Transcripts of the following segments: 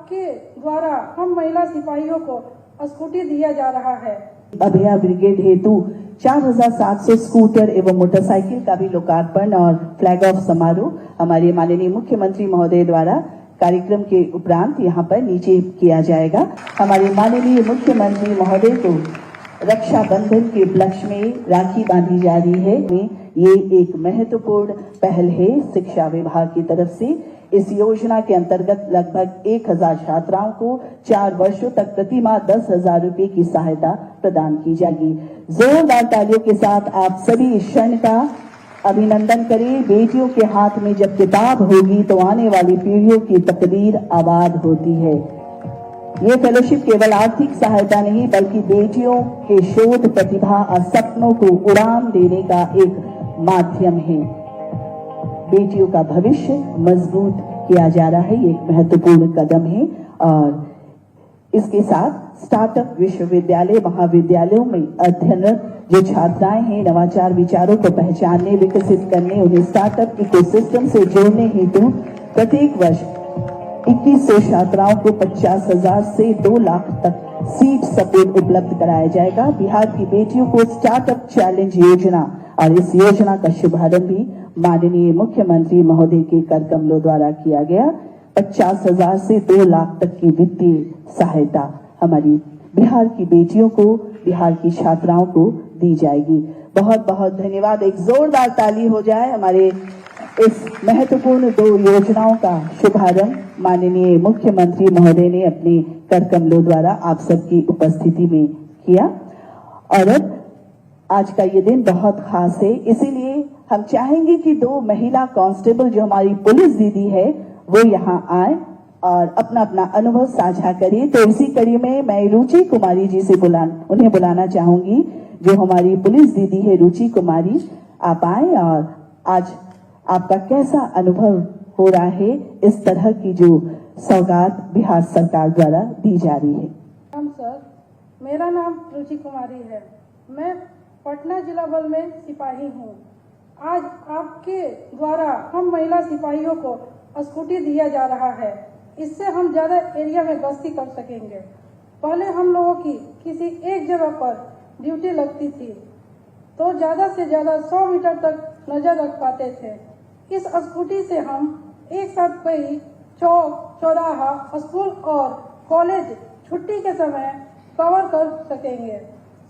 आपके द्वारा हम महिला सिपाहियों को स्कूटी दिया जा रहा है। अभया ब्रिगेड हेतु 4700 स्कूटर एवं मोटरसाइकिल का भी लोकार्पण और फ्लैग ऑफ समारोह हमारे माननीय मुख्यमंत्री महोदय द्वारा कार्यक्रम के उपरांत यहाँ पर नीचे किया जाएगा। हमारे माननीय मुख्यमंत्री महोदय को रक्षाबंधन के उपलक्ष्य में राखी बांधी जा रही है। ये एक महत्वपूर्ण पहल है शिक्षा विभाग की तरफ से। इस योजना के अंतर्गत लगभग 1000 छात्राओं को 4 वर्षों तक प्रति माह 10,000 रुपए की सहायता प्रदान की जाएगी। जोरदार तालियों के साथ आप सभी इस क्षण का अभिनंदन करें। बेटियों के हाथ में जब किताब होगी तो आने वाली पीढ़ियों की तकदीर आबाद होती है। ये फेलोशिप केवल आर्थिक सहायता नहीं बल्कि बेटियों के शोध प्रतिभा और सपनों को उड़ान देने का एक माध्यम है। बेटियों का भविष्य मजबूत किया जा रहा है, ये एक महत्वपूर्ण कदम है। और इसके साथ स्टार्टअप विश्वविद्यालय महाविद्यालयों में अध्ययनरत जो छात्राएं हैं नवाचार विचारों को पहचानने, विकसित करने, उन्हें स्टार्टअप इकोसिस्टम से जोड़ने हेतु प्रत्येक वर्ष 2100 छात्राओं को 50,000 से 2 लाख तक सीड सपोर्ट उपलब्ध कराया जाएगा। बिहार की बेटियों को स्टार्टअप चैलेंज योजना और इस योजना का शुभारंभ भी माननीय मुख्यमंत्री महोदय के कर कमलों द्वारा किया गया। 50,000 से 2 लाख तक की वित्तीय सहायता हमारी बिहार की बेटियों को, बिहार की छात्राओं को दी जाएगी। बहुत बहुत धन्यवाद। एक जोरदार ताली हो जाए हमारे इस महत्वपूर्ण 2 योजनाओं का शुभारंभ माननीय मुख्यमंत्री महोदय ने अपने कर कमलों द्वारा आप सबकी उपस्थिति में किया। और अब आज का ये दिन बहुत खास है, इसीलिए हम चाहेंगे कि 2 महिला कांस्टेबल जो हमारी पुलिस दीदी है वो यहाँ आए और अपना अपना अनुभव साझा करें। तो इसी कड़ी में मैं रुचि कुमारी जी से उन्हें बुलाना चाहूंगी जो हमारी पुलिस दीदी है। रुचि कुमारी, आप आए और आज आपका कैसा अनुभव हो रहा है इस तरह की जो सौगात बिहार सरकार द्वारा दी जा रही है। सर, मेरा नाम रुचि कुमारी है। मैं पटना जिला बल में सिपाही हूँ। आज आपके द्वारा हम महिला सिपाहियों को स्कूटी दिया जा रहा है। इससे हम ज्यादा एरिया में गश्ती कर सकेंगे। पहले हम लोगों की किसी एक जगह पर ड्यूटी लगती थी तो ज्यादा से ज्यादा 100 मीटर तक नजर रख पाते थे। इस स्कूटी से हम एक साथ कई चौक, चौराहा, स्कूल और कॉलेज छुट्टी के समय कवर कर सकेंगे।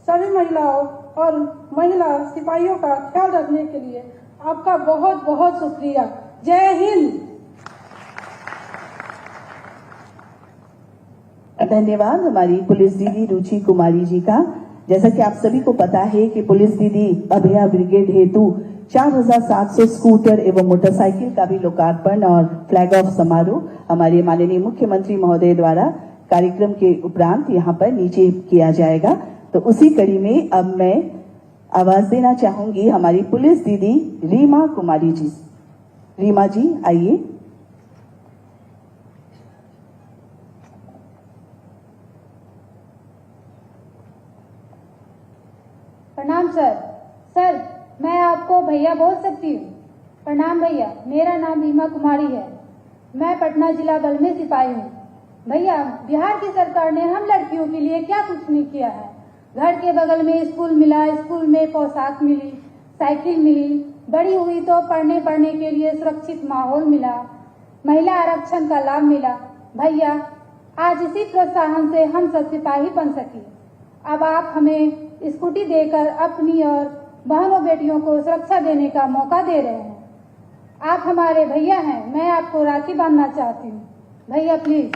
सभी महिलाओं और महिला सिपाहियों का ख्याल रखने के लिए आपका बहुत बहुत शुक्रिया। जय हिंद। धन्यवाद हमारी पुलिस दीदी रुचि कुमारी जी का। जैसा कि आप सभी को पता है कि पुलिस दीदी अभया ब्रिगेड हेतु 4700 स्कूटर एवं मोटरसाइकिल का भी लोकार्पण और फ्लैग ऑफ समारोह हमारे माननीय मुख्यमंत्री महोदय द्वारा कार्यक्रम के उपरांत यहाँ पर नीचे किया जाएगा। तो उसी कड़ी में अब मैं आवाज देना चाहूंगी हमारी पुलिस दीदी रीमा कुमारी जी। रीमा जी आइए। प्रणाम सर। सर, मैं आपको भैया बोल सकती हूँ? प्रणाम भैया, मेरा नाम रीमा कुमारी है। मैं पटना जिला बल में सिपाही हूँ। भैया, बिहार की सरकार ने हम लड़कियों के लिए क्या कुछ नहीं किया है। घर के बगल में स्कूल मिला, स्कूल में पोशाक मिली, साइकिल मिली, बड़ी हुई तो पढ़ने के लिए सुरक्षित माहौल मिला, महिला आरक्षण का लाभ मिला। भैया, आज इसी प्रोत्साहन से हम सब सिपाही बन सके। अब आप हमें स्कूटी देकर अपनी और बहनों बेटियों को सुरक्षा देने का मौका दे रहे हैं। आप हमारे भैया हैं, मैं आपको राखी बांधना चाहती हूँ। भैया प्लीज।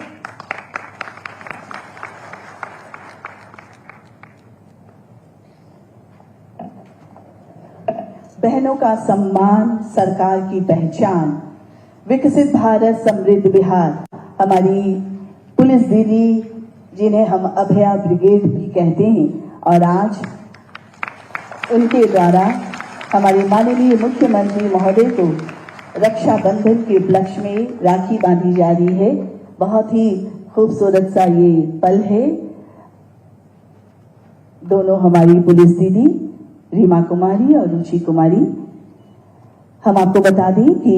बहनों का सम्मान सरकार की पहचान, विकसित भारत समृद्ध बिहार। हमारी पुलिस दीदी जिन्हें हम अभया ब्रिगेड भी कहते हैं और आज उनके द्वारा हमारे माननीय मुख्यमंत्री महोदय को रक्षाबंधन के उपलक्ष्य में राखी बांधी जा रही है। बहुत ही खूबसूरत सा ये पल है। दोनों हमारी पुलिस दीदी रीमा कुमारी और रुचि कुमारी। हम आपको बता दें कि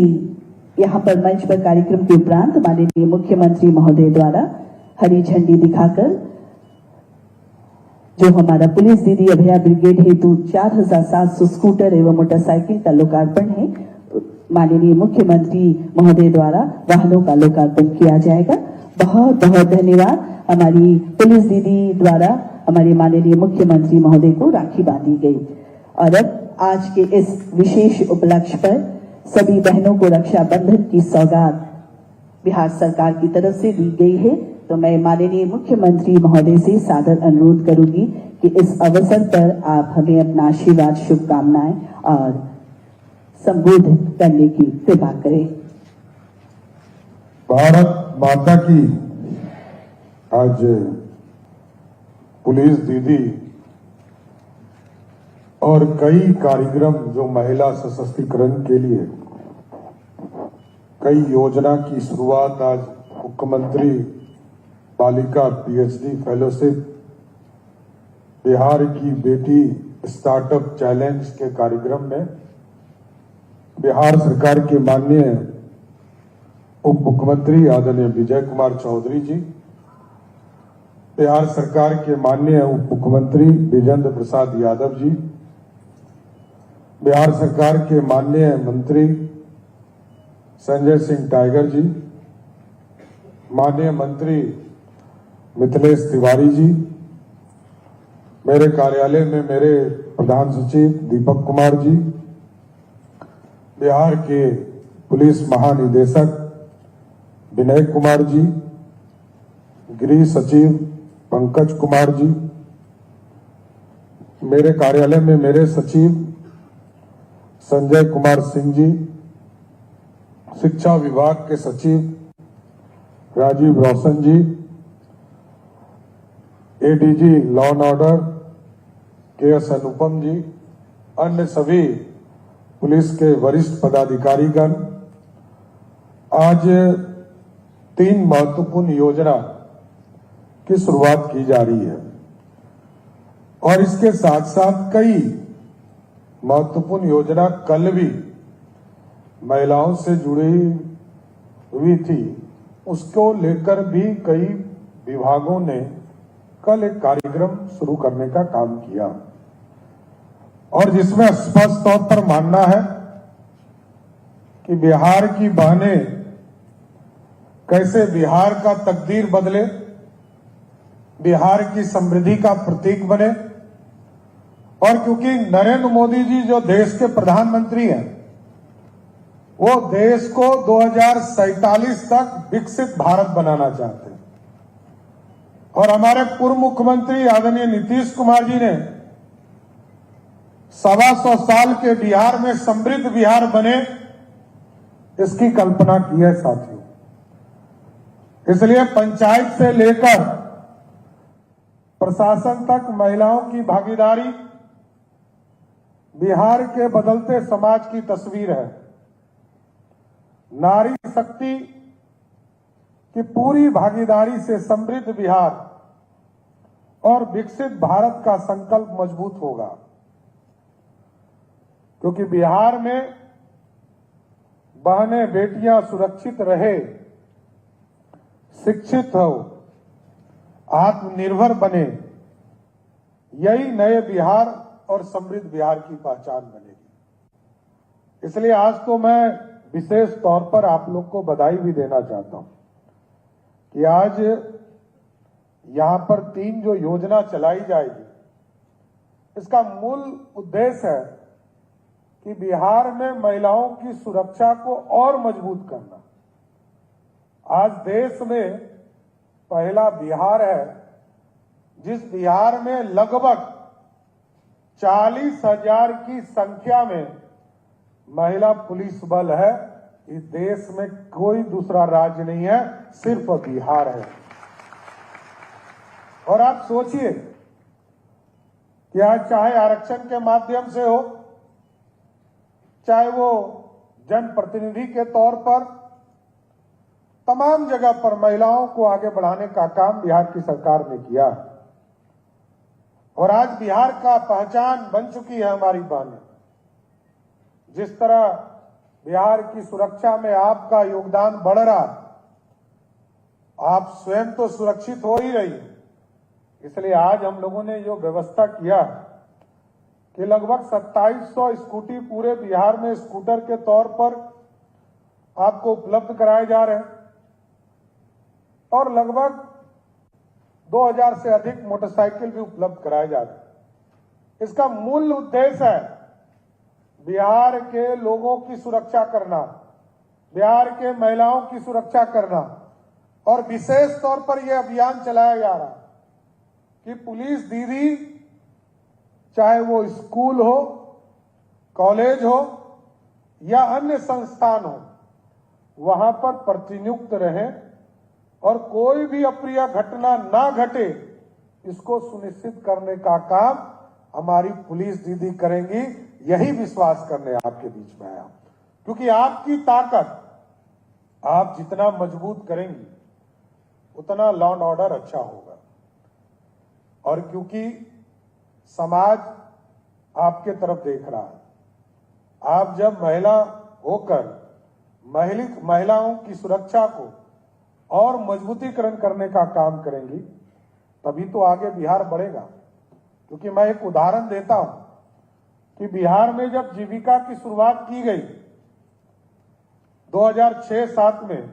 यहाँ पर मंच पर कार्यक्रम के उपरांत माननीय मुख्यमंत्री महोदय द्वारा हरी झंडी दिखाकर जो हमारा पुलिस दीदी अभया ब्रिगेड हेतु 4700 स्कूटर एवं मोटरसाइकिल का लोकार्पण है, माननीय मुख्यमंत्री महोदय द्वारा वाहनों का लोकार्पण किया जाएगा। बहुत बहुत धन्यवाद। हमारी पुलिस दीदी द्वारा हमारे माननीय मुख्यमंत्री महोदय को राखी बांधी गई। और अब आज के इस विशेष उपलक्ष्य पर सभी बहनों को रक्षाबंधन की सौगात बिहार सरकार की तरफ से दी गई है। तो मैं माननीय मुख्यमंत्री महोदय से सादर अनुरोध करूंगी कि इस अवसर पर आप हमें अपना आशीर्वाद, शुभकामनाएं और संबोधित करने की कृपा करें। भारत माता की आज पुलिस दीदी और कई कार्यक्रम जो महिला सशक्तिकरण के लिए कई योजना की शुरुआत आज मुख्यमंत्री बालिका पीएचडी फेलोशिप, बिहार की बेटी स्टार्टअप चैलेंज के कार्यक्रम में बिहार सरकार के माननीय उप मुख्यमंत्री आदरणीय विजय कुमार चौधरी जी, बिहार सरकार के माननीय उप मुख्यमंत्री विजेंद्र प्रसाद यादव जी, बिहार सरकार के माननीय मंत्री संजय सिंह टाइगर जी, माननीय मंत्री मिथिलेश तिवारी जी, मेरे कार्यालय में मेरे प्रधान सचिव दीपक कुमार जी, बिहार के पुलिस महानिदेशक विनय कुमार जी, गृह सचिव पंकज कुमार जी, मेरे कार्यालय में मेरे सचिव संजय कुमार सिंह जी, शिक्षा विभाग के सचिव Rajeev Roshan ji, ADG law and order K S. Anupam ji, अन्य सभी पुलिस के वरिष्ठ पदाधिकारीगण, आज 3 महत्वपूर्ण योजना की शुरुआत की जा रही है और इसके साथ साथ कई महत्वपूर्ण योजना कल भी महिलाओं से जुड़ी हुई थी, उसको लेकर भी कई विभागों ने कल एक कार्यक्रम शुरू करने का काम किया और जिसमें स्पष्ट तौर पर मानना है कि बिहार की बहनें कैसे बिहार का तकदीर बदले, बिहार की समृद्धि का प्रतीक बने। और क्योंकि नरेंद्र मोदी जी जो देश के प्रधानमंत्री हैं, वो देश को 2047 तक विकसित भारत बनाना चाहते हैं और हमारे पूर्व मुख्यमंत्री आदरणीय नीतीश कुमार जी ने 125 साल के बिहार में समृद्ध बिहार बने, इसकी कल्पना की है साथियों। इसलिए पंचायत से लेकर प्रशासन तक महिलाओं की भागीदारी बिहार के बदलते समाज की तस्वीर है। नारी शक्ति की पूरी भागीदारी से समृद्ध बिहार और विकसित भारत का संकल्प मजबूत होगा, क्योंकि बिहार में बहनें बेटियां सुरक्षित रहे, शिक्षित हो, आत्मनिर्भर बने, यही नए बिहार और समृद्ध बिहार की पहचान बनेगी। इसलिए आज तो मैं विशेष तौर पर आप लोग को बधाई भी देना चाहता हूं कि आज यहां पर 3 जो योजना चलाई जाएगी, इसका मूल उद्देश्य है कि बिहार में महिलाओं की सुरक्षा को और मजबूत करना। आज देश में पहला बिहार है जिस बिहार में लगभग 40,000 की संख्या में महिला पुलिस बल है। इस देश में कोई दूसरा राज्य नहीं है, सिर्फ बिहार है। और आप सोचिए कि आज चाहे आरक्षण के माध्यम से हो, चाहे वो जनप्रतिनिधि के तौर पर, तमाम जगह पर महिलाओं को आगे बढ़ाने का काम बिहार की सरकार ने किया और आज बिहार का पहचान बन चुकी है हमारी बहनें। जिस तरह बिहार की सुरक्षा में आपका योगदान बढ़ रहा, आप स्वयं तो सुरक्षित हो ही रही, इसलिए आज हम लोगों ने जो व्यवस्था किया कि लगभग 2700 स्कूटी पूरे बिहार में स्कूटर के तौर पर आपको उपलब्ध कराए जा रहे हैं और लगभग 2000 से अधिक मोटरसाइकिल भी उपलब्ध कराए जा रहे हैं। इसका मूल उद्देश्य है बिहार के लोगों की सुरक्षा करना, बिहार के महिलाओं की सुरक्षा करना और विशेष तौर पर यह अभियान चलाया जा रहा कि पुलिस दीदी चाहे वो स्कूल हो, कॉलेज हो या अन्य संस्थान हो, वहां पर प्रतिनियुक्त रहें और कोई भी अप्रिय घटना ना घटे, इसको सुनिश्चित करने का काम हमारी पुलिस दीदी करेंगी। यही विश्वास करने आपके बीच में आया, क्योंकि आपकी ताकत आप जितना मजबूत करेंगी उतना लॉ एंड ऑर्डर अच्छा होगा। और क्योंकि समाज आपके तरफ देख रहा है, आप जब महिला होकर महिलाओं की सुरक्षा को और मजबूतीकरण करने का काम करेंगी, तभी तो आगे बिहार बढ़ेगा। क्योंकि मैं एक उदाहरण देता हूं कि बिहार में जब जीविका की शुरुआत की गई 2006-7 में,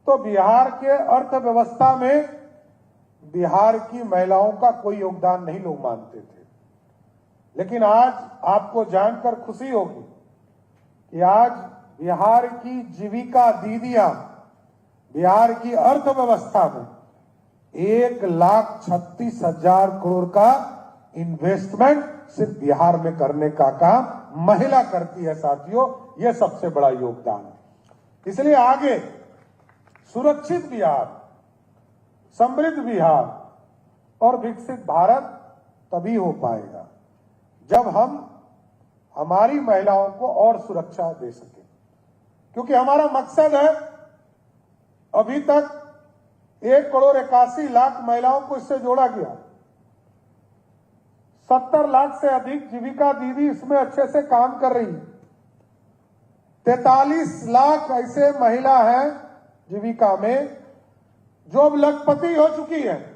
तो बिहार के अर्थव्यवस्था में बिहार की महिलाओं का कोई योगदान नहीं लोग मानते थे। लेकिन आज आपको जानकर खुशी होगी कि आज बिहार की जीविका दीदियां बिहार की अर्थव्यवस्था में 1,36,000 करोड़ का इन्वेस्टमेंट सिर्फ बिहार में करने का काम महिला करती है। साथियों, यह सबसे बड़ा योगदान है। इसलिए आगे सुरक्षित बिहार, समृद्ध बिहार और विकसित भारत तभी हो पाएगा जब हम हमारी महिलाओं को और सुरक्षा दे सकें। क्योंकि हमारा मकसद है, अभी तक 1,81,00,000 महिलाओं को इससे जोड़ा गया, 70 लाख से अधिक जीविका दीदी इसमें अच्छे से काम कर रही है, 43 लाख ऐसे महिला हैं जीविका में जो अब लखपति हो चुकी है।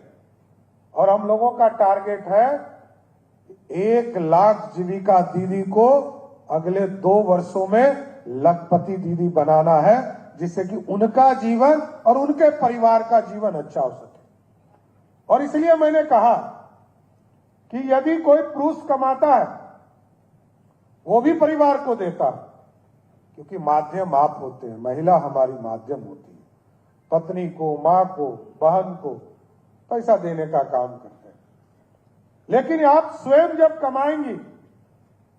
और हम लोगों का टारगेट है 1 लाख जीविका दीदी को अगले 2 वर्षों में लखपति दीदी बनाना है, जिससे कि उनका जीवन और उनके परिवार का जीवन अच्छा हो सके। और इसलिए मैंने कहा कि यदि कोई पुरुष कमाता है वो भी परिवार को देता है, क्योंकि माध्यम आप होते हैं, महिला हमारी माध्यम होती है, पत्नी को, मां को, बहन को पैसा देने का काम करते हैं। लेकिन आप स्वयं जब कमाएंगी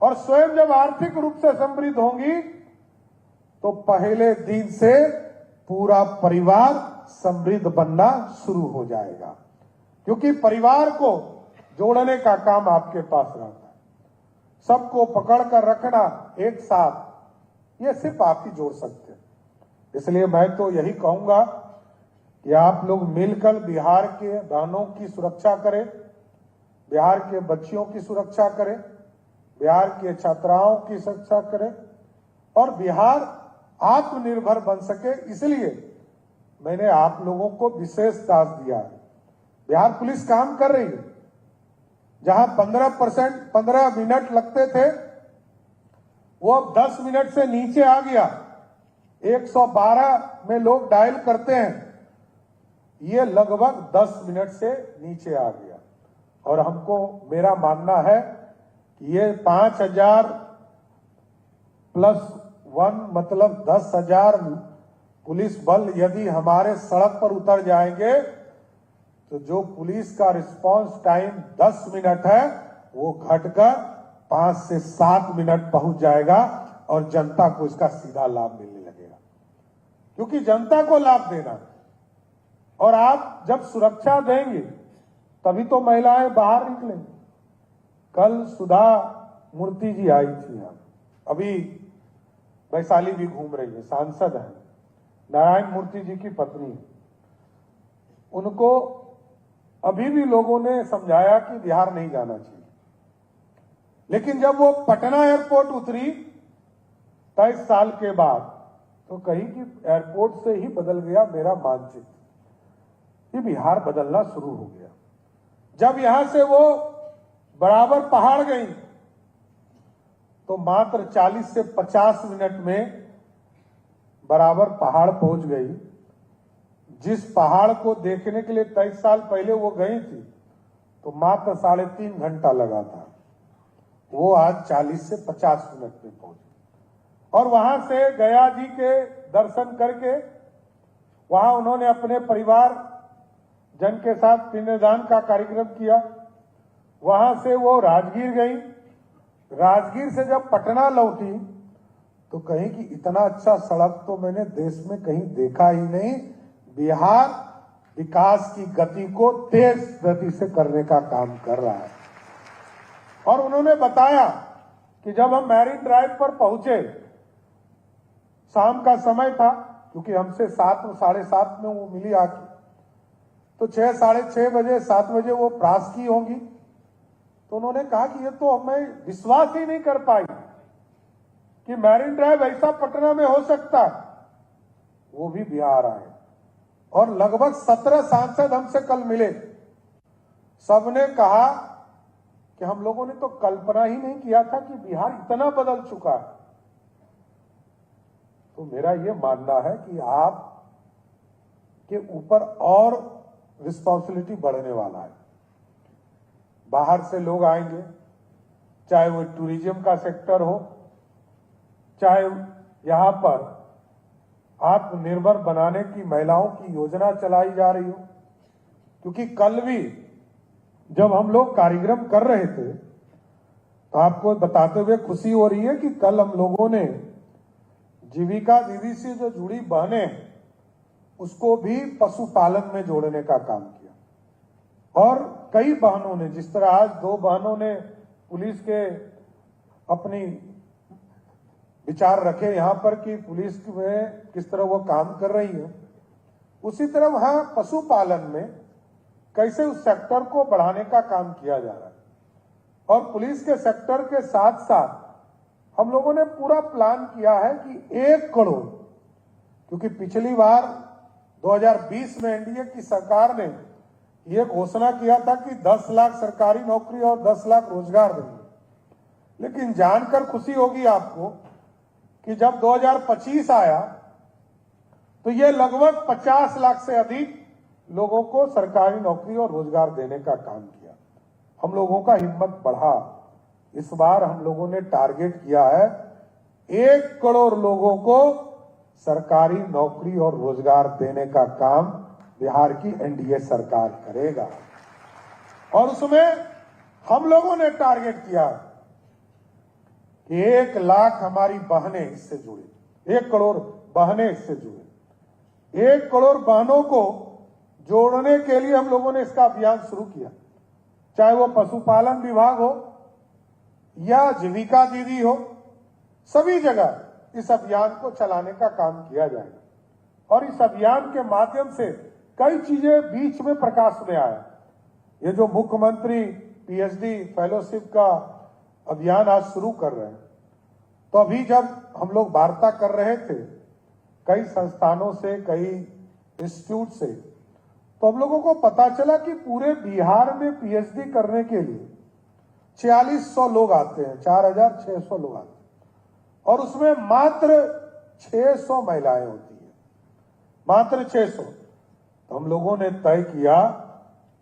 और स्वयं जब आर्थिक रूप से समृद्ध होंगी, तो पहले दिन से पूरा परिवार समृद्ध बनना शुरू हो जाएगा। क्योंकि परिवार को जोड़ने का काम आपके पास रहता है, सबको पकड़कर रखना एक साथ, ये सिर्फ आप ही जोड़ सकते हैं। इसलिए मैं तो यही कहूंगा कि आप लोग मिलकर बिहार के बहनों की सुरक्षा करें, बिहार के बच्चियों की सुरक्षा करें, बिहार के छात्राओं की सुरक्षा करें और बिहार आत्मनिर्भर बन सके। इसलिए मैंने आप लोगों को विशेष टास्क दिया है। बिहार पुलिस काम कर रही है, जहां 15 मिनट लगते थे वो अब 10 मिनट से नीचे आ गया। 112 में लोग डायल करते हैं, ये लगभग 10 मिनट से नीचे आ गया। और हमको, मेरा मानना है कि ये 5,000+1 मतलब 10,000 पुलिस बल यदि हमारे सड़क पर उतर जाएंगे, तो जो पुलिस का रिस्पांस टाइम 10 मिनट है वो घटकर 5 से 7 मिनट पहुंच जाएगा और जनता को इसका सीधा लाभ मिलने लगेगा। क्योंकि जनता को लाभ देना, और आप जब सुरक्षा देंगे तभी तो महिलाएं बाहर निकलेंगी। कल सुधा मूर्ति जी आई थी यहाँ, अभी वैशाली भी घूम रही है, सांसद है, नारायण मूर्ति जी की पत्नी है। उनको अभी भी लोगों ने समझाया कि बिहार नहीं जाना चाहिए, लेकिन जब वो पटना एयरपोर्ट उतरी 23 साल के बाद तो कहीं कि एयरपोर्ट से ही बदल गया मेरा मानचित्र। ये बिहार बदलना शुरू हो गया। जब यहां से वो बराबर पहाड़ गई तो मात्र 40 से 50 मिनट में बराबर पहाड़ पहुंच गई। जिस पहाड़ को देखने के लिए 23 साल पहले वो गई थी तो मात्र 3.5 घंटा लगा था, वो आज 40 से 50 मिनट में पहुंची। और वहां से गया जी के दर्शन करके वहां उन्होंने अपने परिवार जन के साथ पिंडदान का कार्यक्रम किया। वहां से वो राजगीर गई। राजगीर से जब पटना लौटी तो कहीं कि इतना अच्छा सड़क तो मैंने देश में कहीं देखा ही नहीं। बिहार विकास की गति को तेज गति से करने का काम कर रहा है। और उन्होंने बताया कि जब हम मैरिन ड्राइव पर पहुंचे, शाम का समय था, क्योंकि हमसे 7-7:30 में वो मिली आके, तो 6, 6:30 बजे 7 बजे वो पास की होंगी। तो उन्होंने कहा कि ये तो हमें विश्वास ही नहीं कर पाई कि मैरिन ड्राइव ऐसा पटना में हो सकता है। वो भी बिहार आए और लगभग 17 सांसद हमसे कल मिले। सबने कहा कि हम लोगों ने तो कल्पना ही नहीं किया था कि बिहार इतना बदल चुका है। तो मेरा ये मानना है कि आप के ऊपर और रिस्पॉन्सिबिलिटी बढ़ने वाला है। बाहर से लोग आएंगे, चाहे वो टूरिज्म का सेक्टर हो, चाहे यहां पर आत्मनिर्भर बनाने की महिलाओं की योजना चलाई जा रही हो। क्योंकि कल भी जब हम लोग कार्यक्रम कर रहे थे तो आपको बताते हुए खुशी हो रही है कि कल हम लोगों ने जीविका दीदी से जो जुड़ी बहनें उसको भी पशुपालन में जोड़ने का काम किया। और कई बहनों ने, जिस तरह आज 2 बहनों ने पुलिस के अपनी विचार रखे यहां पर कि पुलिस में किस तरह वो काम कर रही है, उसी तरह वहां पशुपालन में कैसे उस सेक्टर को बढ़ाने का काम किया जा रहा है। और पुलिस के सेक्टर के साथ साथ हम लोगों ने पूरा प्लान किया है कि 1 करोड़, क्योंकि पिछली बार 2020 में एनडीए की सरकार ने यह घोषणा किया था कि 10 लाख सरकारी नौकरी और 10 लाख रोजगार देंगे। लेकिन जानकर खुशी होगी आपको कि जब 2025 आया तो ये लगभग 50 लाख से अधिक लोगों को सरकारी नौकरी और रोजगार देने का काम किया। हम लोगों का हिम्मत बढ़ा। इस बार हम लोगों ने टारगेट किया है 1 करोड़ लोगों को सरकारी नौकरी और रोजगार देने का काम बिहार की एनडीए सरकार करेगा। और उसमें हम लोगों ने टारगेट किया कि 1 लाख हमारी बहनें इससे जुड़ी, 1 करोड़ बहनें इससे जुड़ी। 1 करोड़ बहनों को जोड़ने के लिए हम लोगों ने इसका अभियान शुरू किया। चाहे वो पशुपालन विभाग हो या जीविका दीदी हो, सभी जगह इस अभियान को चलाने का काम किया जाएगा। और इस अभियान के माध्यम से कई चीजें बीच में प्रकाश में आया। ये जो मुख्यमंत्री पीएचडी फेलोशिप का अभियान आज शुरू कर रहे हैं, तो अभी जब हम लोग वार्ता कर रहे थे कई संस्थानों से, कई इंस्टीट्यूट से, तो हम लोगों को पता चला कि पूरे बिहार में पीएचडी करने के लिए 4600 लोग आते हैं, 4600 लोग आते हैं। और उसमें मात्र 600 महिलाएं होती हैं, मात्र 600। तो हम लोगों ने तय किया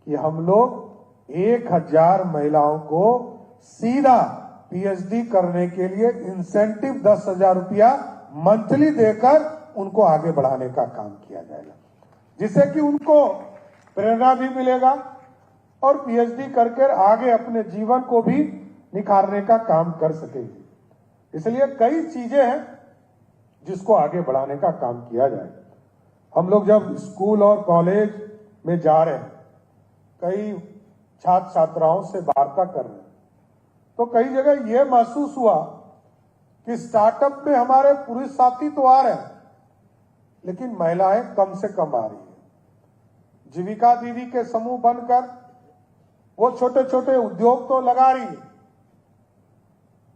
कि हम लोग 1000 महिलाओं को सीधा पीएचडी करने के लिए इंसेंटिव 10,000 रुपया मंथली देकर उनको आगे बढ़ाने का काम किया जाएगा, जिससे कि उनको प्रेरणा भी मिलेगा और पीएचडी करके आगे अपने जीवन को भी निखारने का काम कर सकेंगे। इसलिए कई चीजें हैं जिसको आगे बढ़ाने का काम किया जाए। हम लोग जब स्कूल और कॉलेज में जा रहे हैं, कई छात्र छात्राओं से वार्ता कर रहे हैं, तो कई जगह यह महसूस हुआ कि स्टार्टअप में हमारे पुरुष साथी तो आ रहे हैं लेकिन महिलाएं कम से कम आ रही है। जीविका दीदी के समूह बनकर वो छोटे छोटे उद्योग तो लगा रही है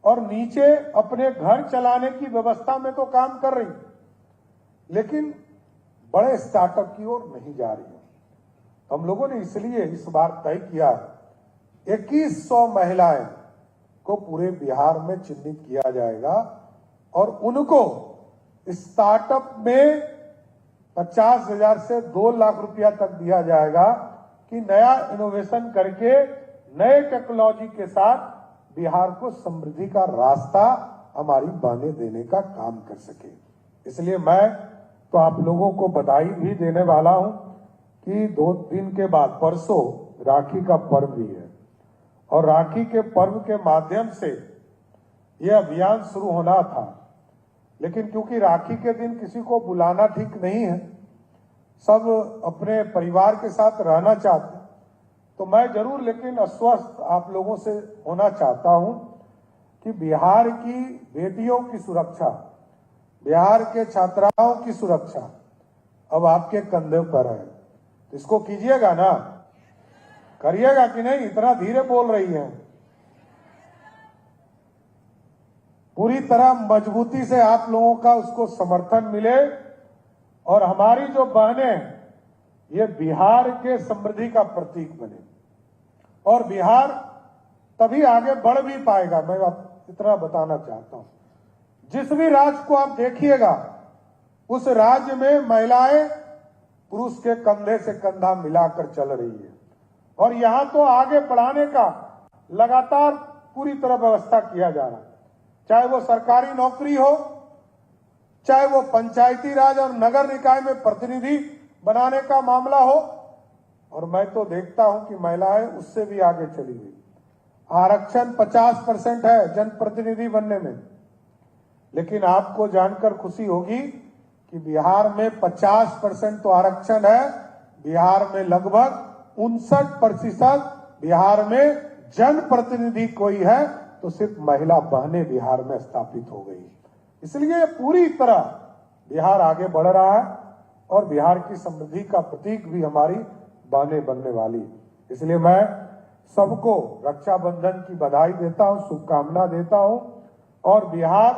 और नीचे अपने घर चलाने की व्यवस्था में तो काम कर रही, लेकिन बड़े स्टार्टअप की ओर नहीं जा रही है। हम लोगों ने इसलिए इस बार तय किया 2100 महिलाएं को पूरे बिहार में चिन्हित किया जाएगा और उनको स्टार्टअप में 50,000 से 2 लाख रुपया तक दिया जाएगा कि नया इनोवेशन करके नए टेक्नोलॉजी के साथ बिहार को समृद्धि का रास्ता हमारी बहने देने का काम कर सके। इसलिए मैं तो आप लोगों को बधाई भी देने वाला हूं कि 2 दिन के बाद परसों राखी का पर्व भी है और राखी के पर्व के माध्यम से यह अभियान शुरू होना था, लेकिन क्योंकि राखी के दिन किसी को बुलाना ठीक नहीं है, सब अपने परिवार के साथ रहना चाहते हैं, तो मैं जरूर लेकिन आश्वस्त आप लोगों से होना चाहता हूं कि बिहार की बेटियों की सुरक्षा, बिहार के छात्राओं की सुरक्षा अब आपके कंधे पर है। इसको कीजिएगा ना, करिएगा कि नहीं? इतना धीरे बोल रही हैं। पूरी तरह मजबूती से आप लोगों का उसको समर्थन मिले और हमारी जो बहनें ये बिहार के समृद्धि का प्रतीक बने और बिहार तभी आगे बढ़ भी पाएगा। मैं आप इतना बताना चाहता हूं, जिस भी राज्य को आप देखिएगा उस राज्य में महिलाएं पुरुष के कंधे से कंधा मिलाकर चल रही है और यहां तो आगे बढ़ाने का लगातार पूरी तरह व्यवस्था किया जा रहा है, चाहे वो सरकारी नौकरी हो, चाहे वो पंचायती राज और नगर निकाय में प्रतिनिधि बनाने का मामला हो। और मैं तो देखता हूं कि महिलाएं उससे भी आगे चली गई। आरक्षण 50% है जनप्रतिनिधि बनने में, लेकिन आपको जानकर खुशी होगी कि बिहार में 50% तो आरक्षण है, बिहार में लगभग 59% बिहार में जनप्रतिनिधि कोई है तो सिर्फ महिला बहनें बिहार में स्थापित हो गई। इसलिए पूरी तरह बिहार आगे बढ़ रहा है और बिहार की समृद्धि का प्रतीक भी हमारी बहनें बनने वाली। इसलिए मैं सबको रक्षाबंधन की बधाई देता हूं, शुभकामना देता हूं और बिहार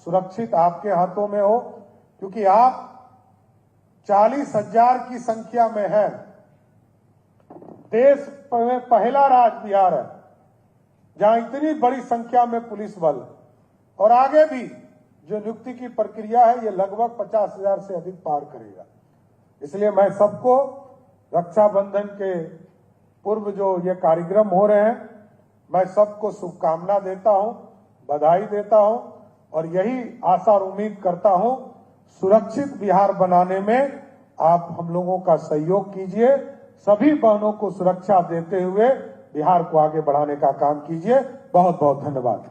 सुरक्षित आपके हाथों में हो, क्योंकि आप 40,000 की संख्या में है। देश में पहला राज्य बिहार है जहां इतनी बड़ी संख्या में पुलिस बल, और आगे भी जो नियुक्ति की प्रक्रिया है ये लगभग 50,000 से अधिक पार करेगा। इसलिए मैं सबको रक्षाबंधन के पूर्व जो ये कार्यक्रम हो रहे हैं, मैं सबको शुभकामना देता हूं, बधाई देता हूं और यही आशा और उम्मीद करता हूं सुरक्षित बिहार बनाने में आप हम लोगों का सहयोग कीजिए। सभी बहनों को सुरक्षा देते हुए बिहार को आगे बढ़ाने का काम कीजिए। बहुत बहुत धन्यवाद।